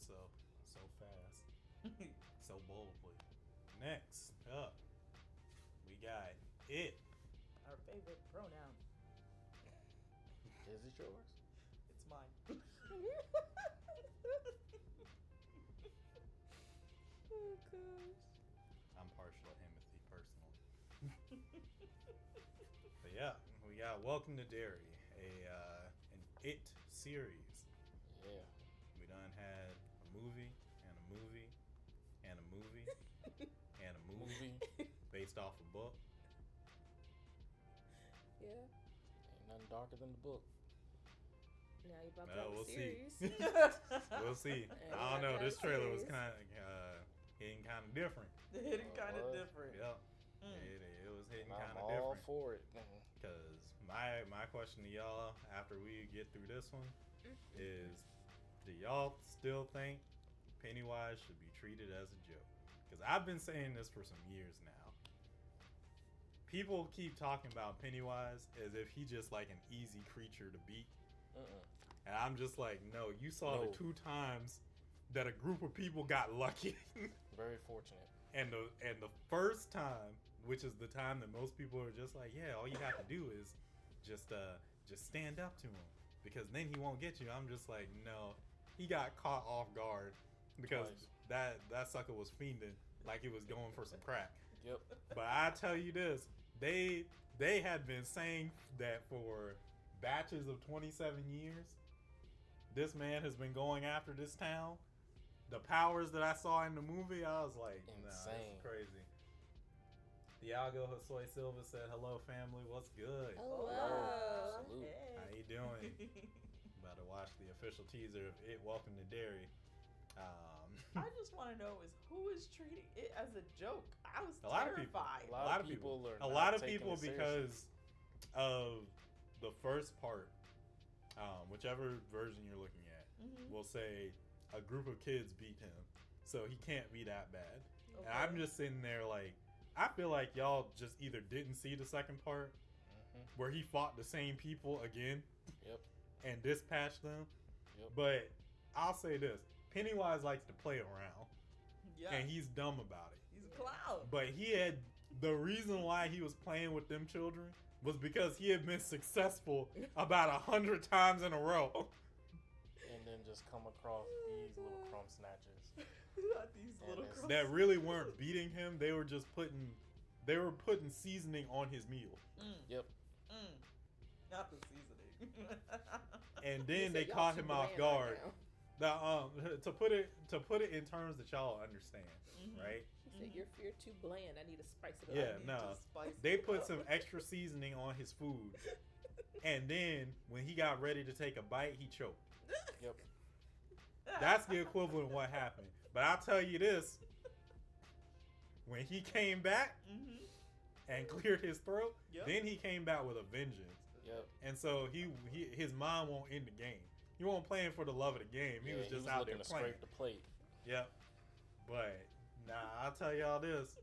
so fast, so boldly. Next up, we got it. Our favorite pronoun. Is it yours? It's mine. Oh gosh. I'm partial to Timothy personally. But yeah, we got Welcome to Derry, an It series. Yeah. We done had a movie and a movie and a movie and a movie based off a book. Yeah. Ain't nothing darker than the book. Now you about to Well, have we'll a see. series. We'll see. Yeah, I don't know. This that's trailer was serious. kind of hitting kind of different. Hitting kind of What? different. Yeah, it was hitting I'm kind of all different. for it. Because my question to y'all after we get through this one is, do y'all still think Pennywise should be treated as a joke? Because I've been saying this for some years now. People keep talking about Pennywise as if he just like an easy creature to beat. And I'm just like, no, you saw the 2 times that a group of people got lucky. Very fortunate. And the first time, which is the time that most people are just like, yeah, all you have to do is just stand up to him, because then he won't get you. I'm just like, no, he got caught off guard because Twice. that sucker was fiending like he was going for some crack. Yep. But I tell you this, they had been saying that for batches of 27 years. This man has been going after this town. The powers that I saw in the movie, I was like, nah, that's Insane. crazy. Diago Josoy Silva said, hello, family. What's good? Hello. Salute. How you doing? About to watch the official teaser of It Welcome to Derry. I just want to know is who is treating it as a joke. I was A lot of people. terrified. A lot of people. are A not lot of taking people it seriously. because of the first part, whichever version you're looking at, will say a group of kids beat him, so he can't be that bad. Okay. And I'm just sitting there like, I feel like y'all just either didn't see the second part where he fought the same people again Yep. and dispatched them. Yep. But I'll say this, Pennywise likes to play around, Yeah. and he's dumb about it. He's a clown. But he had, the reason why he was playing with them children was because he had been successful about 100 times in a row. And then just come across these little crumb snatchers. Not these Yeah, little that's- crumbs. That really weren't beating him. They were just putting seasoning on his meal. Yep. Not the seasoning. And then He they said, "Y'all caught too him off bland guard. right now." To put it in terms that y'all understand, right? He said, you're too bland. I need to spice it up. Yeah, need no. to spice They it put up. some extra seasoning on his food. And then when he got ready to take a bite, he choked. Yep. That's the equivalent of what happened. But I'll tell you this. When he came back and cleared his throat, Yep. then he came back with a vengeance. Yep. And so his mind won't end the game. He wasn't playing for the love of the game. He Yeah, was just out there looking to playing. scrape the plate. Yep. But nah, I'll tell y'all this.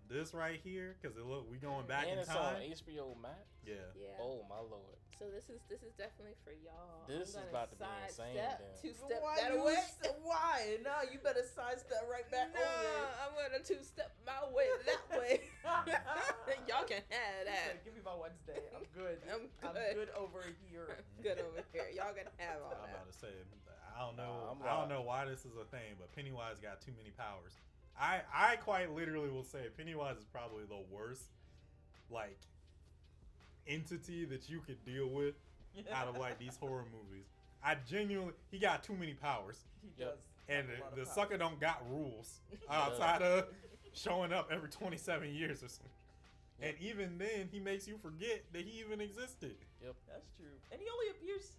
This right here, because we going back And in it's time. on HBO Max. Yeah. Yeah. Oh my lord. So this is definitely for y'all. This I'm is gonna about to be insane, then. sidestep, two-step Why that you away. Why? No, you better sidestep right back No, over I'm gonna two-step my way that way. Y'all can have there. that. Give me my Wednesday. I'm good. I'm I'm good. good over here. Good over here. Y'all can have all I'm about that. to say, I don't know. I'm I don't right. know why this is a thing, but Pennywise got too many powers. I quite literally will say Pennywise is probably the worst, like, entity that you could deal with out of like these horror movies. I genuinely, he got too many powers, He Yep. does. and have a lot of the power. sucker don't got rules outside of showing up every 27 years or something. And even then, he makes you forget that he even existed. Yep. That's true. And he only appears.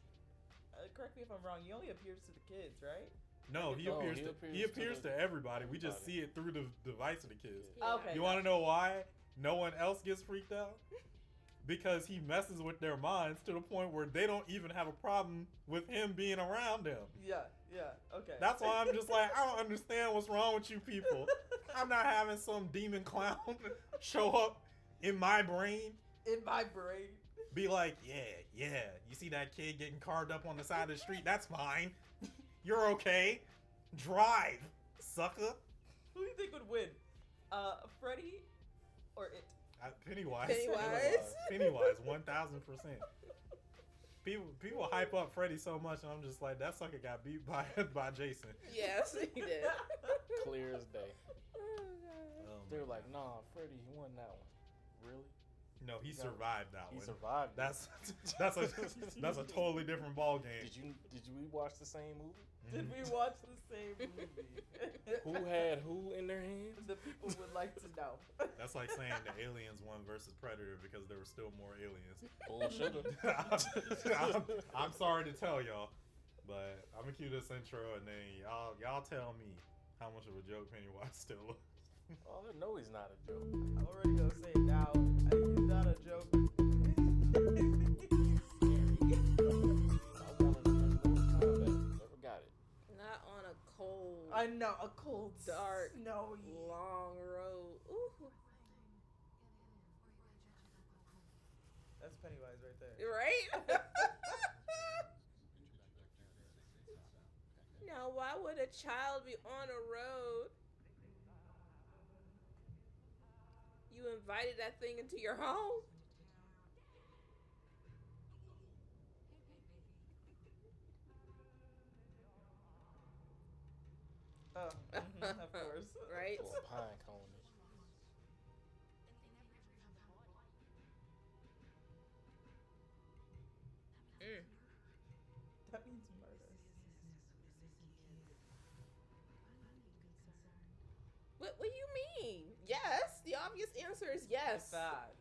Correct me if I'm wrong. He only appears to the kids, right? No, he No, appears he to appears he appears to to everybody. We just everybody. see it through the device of the kids. Yeah. Okay. You want to know why no one else gets freaked out? Because he messes with their minds to the point where they don't even have a problem with him being around them. Yeah. Yeah. Okay. That's why I'm just like, I don't understand what's wrong with you people. I'm not having some demon clown show up in my brain, in my brain. be like, yeah, you see that kid getting carved up on the side of the street? That's fine. You're okay. Drive, sucker. Who do you think would win? Freddy or it? Pennywise. Pennywise. 1000%. People hype up Freddy so much, and I'm just like, that sucker got beat by Jason. Yes, he did. Clear as day. Oh, God. Oh, They're my like, God. nah, Freddy, he won that one. Really? No, he survived that He one. survived. That's a totally different ball game. Did we watch the same movie? Did we watch the same movie? Who had who in their hands? The people would like to know. That's like saying the aliens won versus Predator because there were still more aliens. Bullshit. I'm sorry to tell y'all, but I'm gonna cue this intro and then y'all tell me how much of a joke Pennywise still was. Oh, no, he's not a joke. I'm already gonna say it now. He's not a joke. Never got it. Not on a cold, I know, a cold, dark, snowy, long road. Ooh. That's Pennywise right there. Right? Now, why would a child be on a road? You invited that thing into your home? Oh, of course. Right? Little pine cone. Mm. That means murder. What do you mean? Yes. The obvious answer is yes. Facts.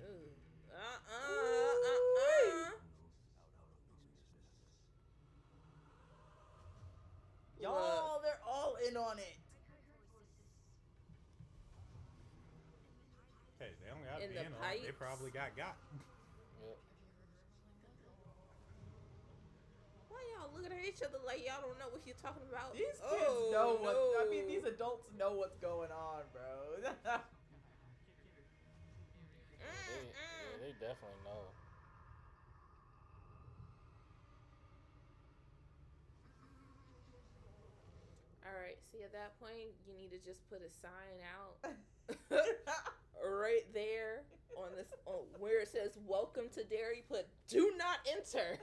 Ooh. Y'all, they're all in on it. Hey, they don't got to In be the in on it. They pipes. probably got. Yep. Why y'all looking at each other like y'all don't know what you're talking about? These kids know what. I mean, these adults know what's going on, bro. They definitely know. All right. See, at that point, you need to just put a sign out right there on this where it says "Welcome to Derry." Put "Do not enter."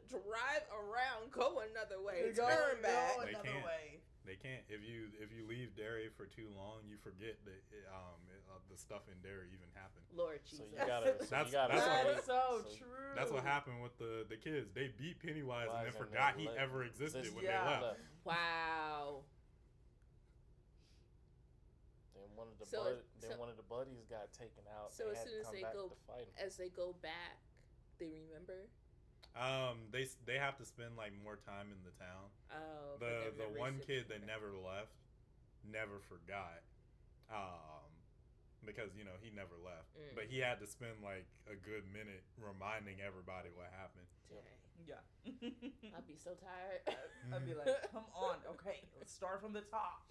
Drive around. Go another way. Turn back. Go They another can't. way. They can't. If you leave Derry for too long, you forget that the stuff in Derry even happened. Lord So Jesus. you gotta. That's That's so true. That's what happened with the kids. They beat Pennywise and then Wise and forgot they he left. ever existed when Yeah. they left. Wow. Then one of the So one of the buddies got taken out. So they as had soon to as come they back go, to fight him. as they go back, they remember. They have to spend like more time in the town. Oh. The one kid that never left, never forgot, because he never left. Mm. But he had to spend like a good minute reminding everybody what happened. Dang. Yeah. I'd be so tired. I'd be like, come on, okay, let's start from the top.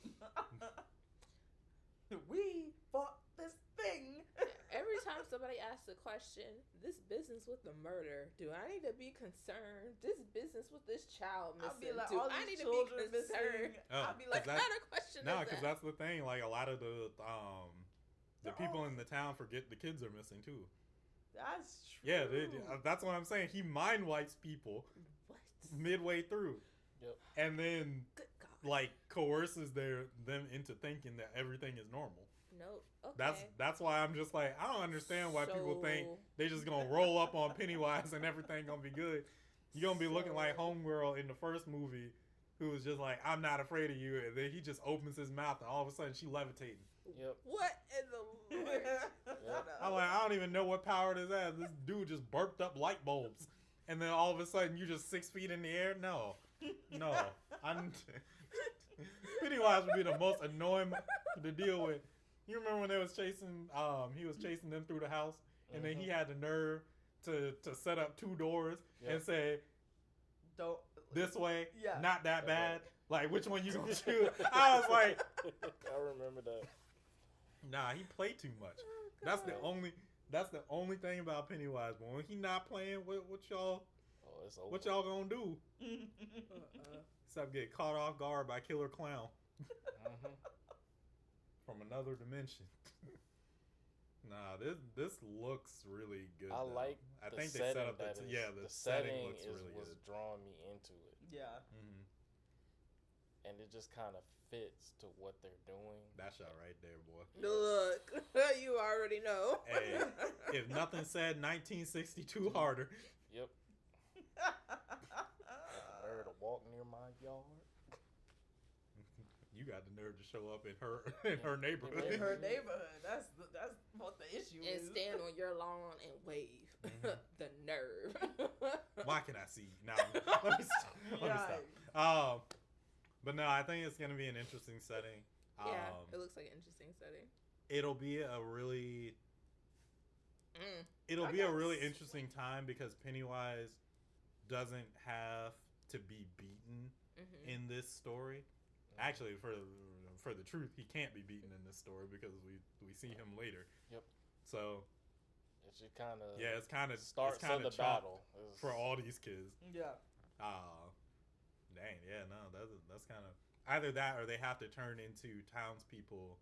We fought this thing. Every time somebody asks a question, this business with the murder, do I need to be concerned? This business with this child I'll be missing, like, do all I these need to be children concerned? missing. Oh, I'll be What like, that- kind of question No, is because that? that's the thing. Like a lot of the They're people all- in the town forget the kids are missing too. that's true. Yeah, that's what I'm saying. He mind wipes people What? midway through, Yep. and then Good God. like coerces them into thinking that everything is normal. No. Okay. That's why I'm just like, I don't understand why people think So- they just gonna roll up on Pennywise and everything gonna be good. You're gonna be looking like So- Homegirl in the first movie, who was just like, I'm not afraid of you, and then he just opens his mouth and all of a sudden she levitating. Yep. What in the Lord? I'm like, I don't even know what power this has. This dude just burped up light bulbs, and then all of a sudden you're just 6 feet in the air. No, I'm Pennywise would be the most annoying to deal with. You remember when they was chasing? He was chasing them through the house, and then he had the nerve to set up 2 doors Yep. and say, Don't this way, Yeah. not that Yeah. bad. Like, which one you gonna choose? I was like, I remember that. nah, he played too much. Oh, That's the God. only thing about Pennywise. But when he not playing, what y'all Oh, it's over. what y'all gonna do? Uh-uh. Except get caught off guard by Killer Clown Mhm. from another dimension. Nah, this looks really good. I though. like I the think they setting set up that the is- the the setting looks is really what's good. drawing me into it, Yeah. Mm-hmm. and it just kind of fits to what they're doing. That shot right there, boy. Look, you already know. Hey, if nothing said 1962 harder. Yep. A bird to walk near my yard. You got the nerve to show up in her neighborhood. In her neighborhood. That's what the issue And is. stand on your lawn and wave. Mhm. The nerve. Why can I see? Now let me stop. But no, I think it's gonna be an interesting setting. Yeah, it looks like an interesting setting. It'll be a really I got interesting time because Pennywise doesn't have to be beaten Mm-hmm. in this story. Actually, for the truth, he can't be beaten in this story because we see him later. Yep. So It should kind of yeah, it's kind of starts of the battle It's- for all these kids. Yeah. Dang, yeah, no, that's kind of either that or they have to turn into townspeople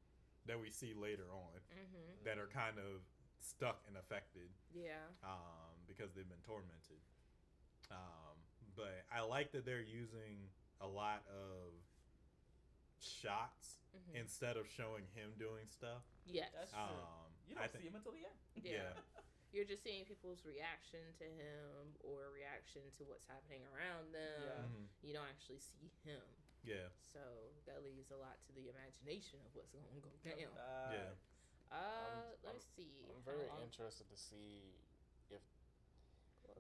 that we see later on Mm-hmm. that are kind of stuck and affected Yeah. because they've been tormented. But I like that they're using a lot of shots Mm-hmm. instead of showing him doing stuff. Yes. That's true. You I don't see him until the end. yeah. You're just seeing people's reaction to him or reaction to what's happening around them. Yeah. Mhm. You don't actually see him. Yeah. So that leaves a lot to the imagination of what's going to go down. Yeah. Let's see. I'm very How long- interested to see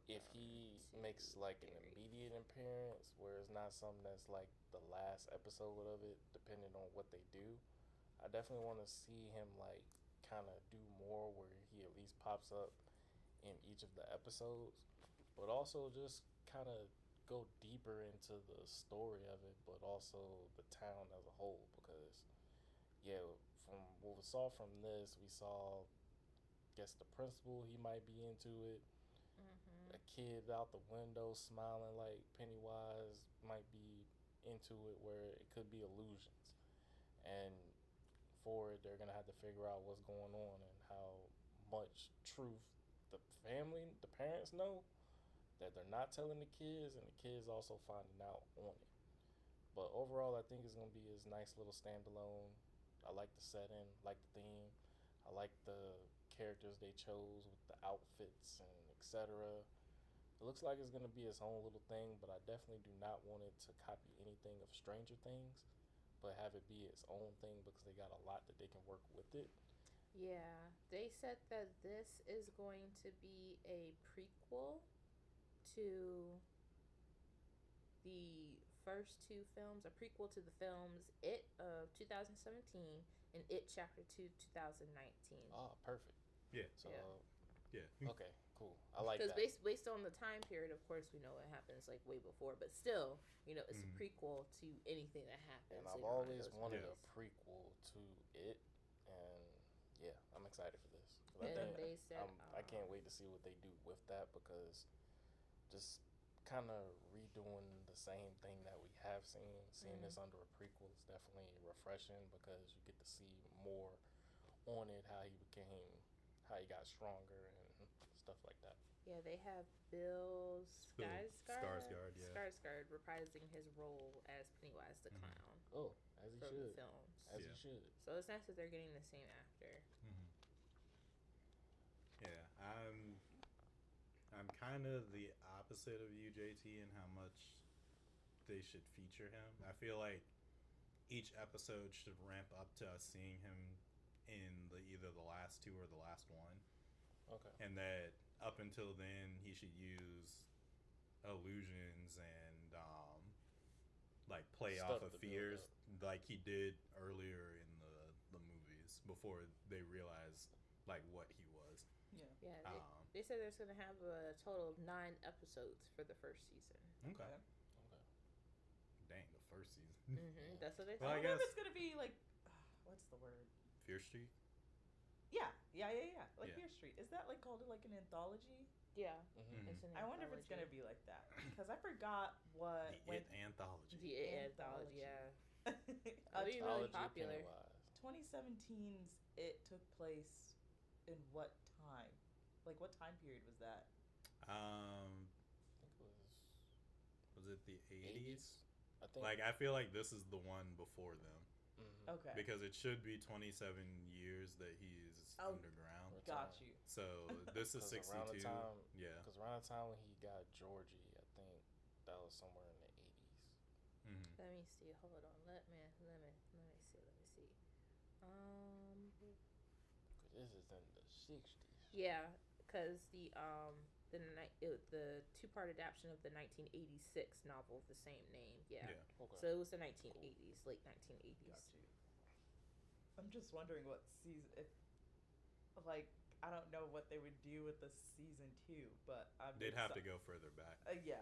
if he makes like an immediate appearance where it's not something that's like the last episode of it, depending on what they do. I definitely want to see him like kind of do more where he at least pops up in each of the episodes, but also just kind of go deeper into the story of it, but also the town as a whole. Because yeah, from what we saw from this, we saw, guess the principal, he might be into it. Mhm. A kid out the window smiling like Pennywise might be into it, where it could be illusions. And for it, they're gonna have to figure out what's going on and how much truth the parents know that they're not telling the kids, and the kids also finding out on it. But overall, I think it's gonna be his nice little standalone. I like the setting, like the theme. I like the characters they chose with the outfits and etc. It looks like it's gonna be its own little thing, but I definitely do not want it to copy anything of Stranger Things, but have it be its own thing because they got a lot that they can work with it. Yeah, they said that this is going to be a prequel to the first two films, a prequel to the films It of 2017 and It Chapter 2 2019. Oh, perfect. Yeah. So, Yeah. okay, cool. I like Because that. based on the time period, of course, we know it happens like way before, but still, it's a Mhm. prequel to anything that happens. And I've later on in always those wanted Yeah. a prequel to it, and yeah, I'm excited for this. 'Cause I And think they said, I can't wait to see what they do with that, because just kind of redoing the same thing that we have seen, seeing this under a prequel is definitely refreshing, because you get to see more on it, how he got stronger and stuff like that. Yeah, they have Bill Skarsgård, yeah. Skarsgård reprising his role as Pennywise the Mhm. Clown Oh, as he from the should. films. As Yeah. he should. So it's nice that they're getting the same actor. Mhm. Yeah, I'm kind of the opposite of you, JT, in how much they should feature him. I feel like each episode should ramp up to us seeing him in either the last two or the last one, Okay. and that up until then he should use illusions and like play Stuff off of to build fears up. like he did earlier in the movies before they realized like what he was. Yeah. Yeah, Um, they said there's going to have a total of 9 episodes for the first season. okay. Okay. first season. That's what they Well, I said. I wonder if guess- it's gonna be like, what's the word? Fear Street. Yeah. Like Yeah. Fear Street. Is that like called like an anthology? Yeah. Mhm. It's an I wonder if it's gonna anthology. be like that because I forgot what The when It Anthology. The anthology, yeah. It'll be really Anthology popular. Pennywise. 2017's It took place in what time? Like what time period was that? I think it Was it the 80s? I think. Like, I feel like this is the one before them. Okay. Because it should be 27 years that he's Oh. underground. Got you. So this is 'Cause 62. around the time, Yeah. Because around the time when he got Georgie, I think that was somewhere in the 80s. Mm-hmm. Let me see. Hold on. Let me see. This is in the 60s. Yeah, because the two-part adaptation of the 1986 novel of the same name. Yeah. Okay. So it was the 1980s, late 1980s. Got you. I'm just wondering what season if like I don't know what they would do with the season 2, but They'd have to go further back. Yeah.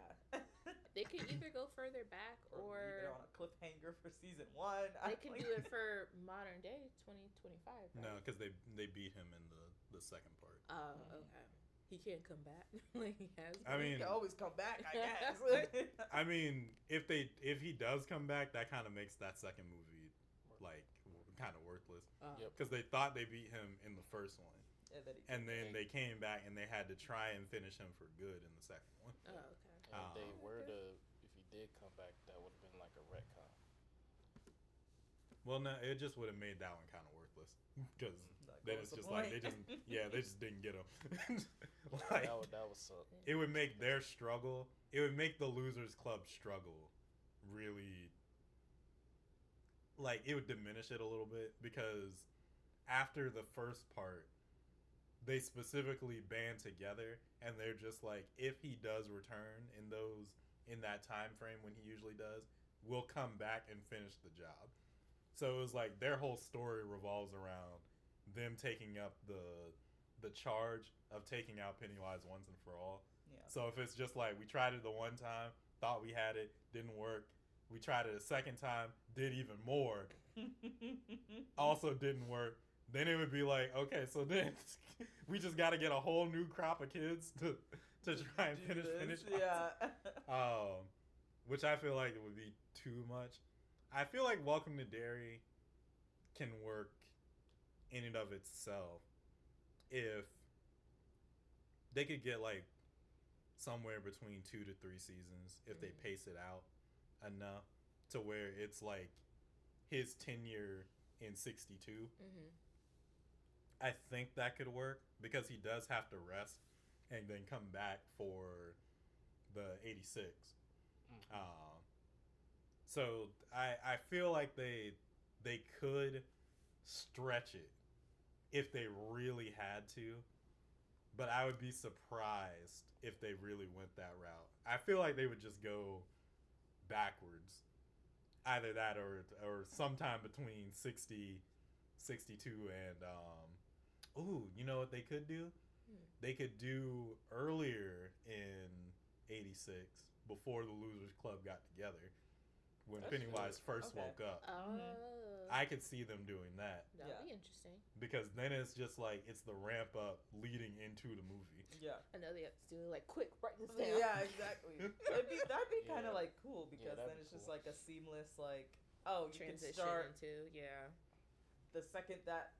They could either go further back leave it or on a cliffhanger for season 1. they could do it for modern day 2025. Right? No, because they beat him in the second part. Oh, okay. He can't come back. Like he has. I He mean, can always come back, I guess. I mean, if he does come back, that kind of makes that second movie like kind of worthless. Yep. Because they thought they beat him in the first one, and then and then they came back and they had to try and finish him for good in the second one. Oh, okay. And if they were okay. if he did come back, that would have been like a retcon. Well, no, it just would have made that one kind of worthless because Like, then what's it's the just like point? they just didn't get him. Yeah, that would suck. It would make their struggle. It would make the Losers Club struggle really. Like, it would diminish it a little bit because after the first part, they specifically band together and they're just like, if he does return in that time frame when he usually does, we'll come back and finish the job. So it was like their whole story revolves around them taking up the charge of taking out Pennywise once and for all. Yeah. So if it's just like we tried it the one time, thought we had it, didn't work. We tried it a second time, did even more, also didn't work. Then it would be like, okay, so then we just got to get a whole new crop of kids to try and finish. Yeah. Which I feel like it would be too much. I feel like Welcome to Derry can work in and of itself if they could get like somewhere between 2 to 3 seasons if they pace it out enough to where it's like his tenure in 62. I think that could work because he does have to rest and then come back for the 86. So I feel like they could stretch it if they really had to, but I would be surprised if they really went that route. I feel like they would just go backwards, either that or sometime between 60, 62 and you know what they could do? They could do earlier in 86 before the Losers Club got together when That's Pennywise true. first Okay. woke up. Oh. I could see them doing that That'd Yeah. be interesting. because then it's just like it's the ramp up leading into the movie. Yeah. I know they have to do like quick, write this down. Yeah, exactly. that'd be kind of Yeah. like cool because that'd then be it's just cool. like a seamless like you can Transition start into the second that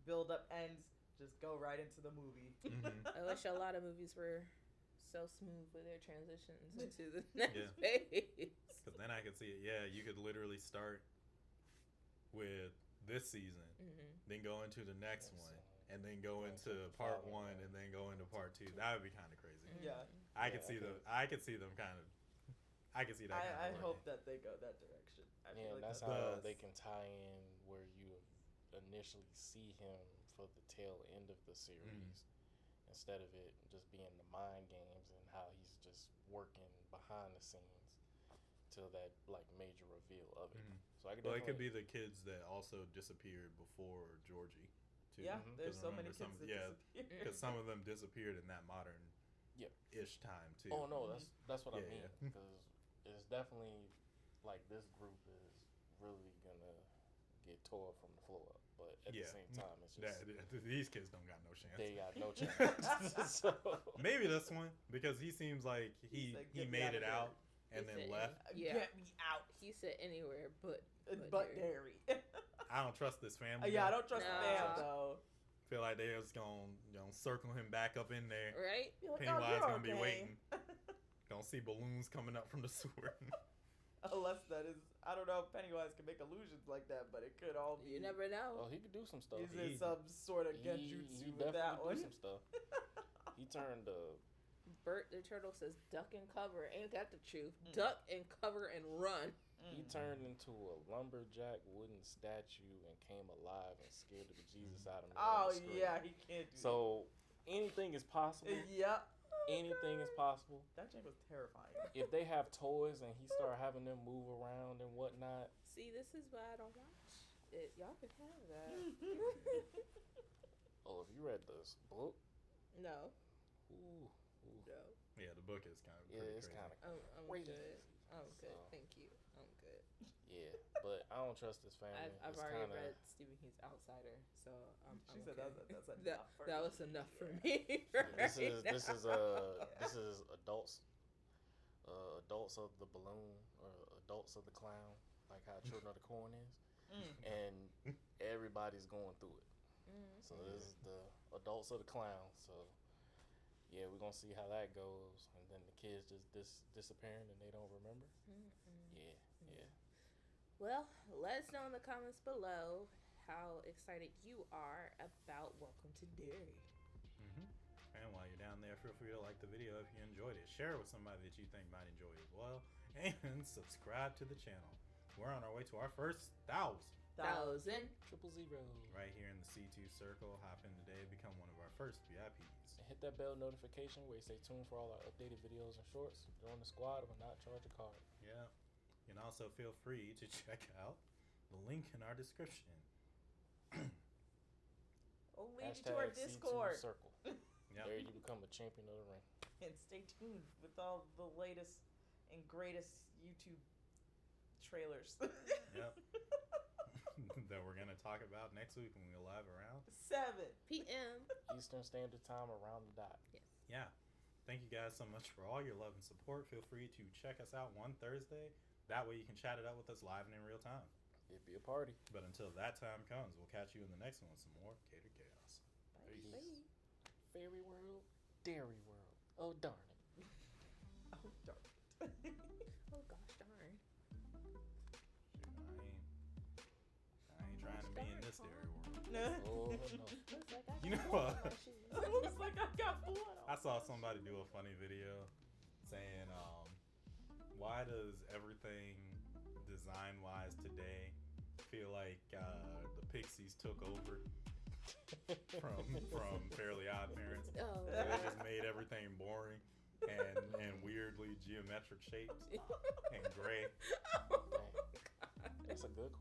build up ends, just go right into the movie. Mhm. I wish a lot of movies were so smooth with their transitions into the next phase. Because then I could see it. Yeah, you could literally start with this season, then go into the next one, and then go into part 1, and then go into part 2. That would be kind of crazy. Yeah. I could see them. I could see them kind of. I could see that. I kind of hope that they go that direction. I Yeah, feel and like that's how they can tie in where you initially see him for the tail end of the series, instead of it just being the mind games and how he's just working behind the scenes till that like major reveal of it. So I could Well, it could be the kids that also disappeared before Georgie, too. Yeah, there's 'Cause so many remember kids that disappear. because some of them disappeared in that modern, ish time too. Oh no, that's what I Yeah, mean yeah. because it's definitely like like this group is really gonna get tore from the floor up. But at the same time, it's just these kids don't got no chance. they got no chance. So maybe this one because he seems like he made it out and then left. Get me out. He said anywhere but Derry. I don't trust this family. Yeah, I don't trust the fam though. Feel like they're just gonna circle him back up in there. Right? Like, Pennywise gonna be waiting. Gonna see balloons coming up from the sewer. Unless that is, I don't know if Pennywise can make illusions like that, but it could all be. You never know. oh, he could do some stuff. Is there some sort of genjutsu with that one? Do some stuff. He turned Bert the turtle says duck and cover. Ain't that the truth? Duck and cover and run. he turned into a lumberjack wooden statue and came alive and scared the bejesus out of me. Oh yeah, he can't do So anything is possible. Yep. Anything is possible. That chick was terrifying. If they have toys and he start having them move around and whatnot. See, this is why I don't watch it. Y'all can have that. Oh, if you read this book. No. Ooh. No. Yeah, the book is kind of It's crazy. kind of I'm crazy. good. I'm good. So. Thank you. I'm good. Yeah, but I don't trust this family. I've already read Stephen King's Outsider, so I'm She said okay. that's enough for that me. was enough for me. This is adults of the balloon or adults of the clown, like how Children of the Corn is, and everybody's going through it. So this is the adults of the clown. So yeah, we're gonna see how that goes, and then the kids just disappearing and they don't remember. Yeah. Well, let us know in the comments below how excited you are about Welcome to Derry. And while you're down there, feel free to like the video if you enjoyed it. Share it with somebody that you think might enjoy it as well. And subscribe to the channel. We're on our way to our first 1,000. 1,000. 000. Right here in the C2 circle. Hop in today. Become one of our first VIPs. And hit that bell notification where you stay tuned for all our updated videos and shorts. Join the squad will not charge a card. Yeah. And also feel free to check out the link in our description. We'll lead you to our Discord. C2 circle. Yep. There you become a champion of the ring. And stay tuned with all the latest and greatest YouTube trailers. Yep. That we're going to talk about next week when we go live around 7 p.m. Eastern Standard Time around the dot. Yes. Yeah. Thank you guys so much for all your love and support. Feel free to check us out one Thursday. That way you can chat it up with us live and in real time. It'd be a party. But until that time comes, we'll catch you in the next one with some more Catered Chaos. Peace. Bye. Fairy world, Derry world. Oh darn it. Oh, darn it. Oh gosh darn. I ain't trying to be in this Derry world. Oh no. Looks like I You got know blood what? on my shoes. It looks like I got blood on. I saw somebody do a funny video saying, why does everything design-wise today feel like the Pixies took over from Fairly Odd Parents? Oh. They just made everything boring and weirdly geometric shapes and gray. Oh, God. That's a good question.